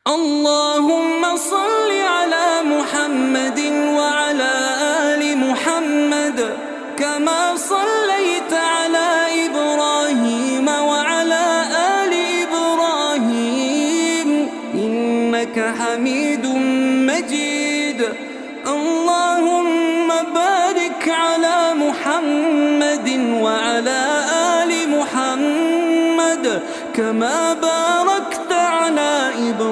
اللهم صل على محمد وعلى آل محمد كما صليت على إبراهيم وعلى آل إبراهيم إنك حميد مجيد. اللهم بارك على محمد وعلى آل محمد كما باركت على إبراهيم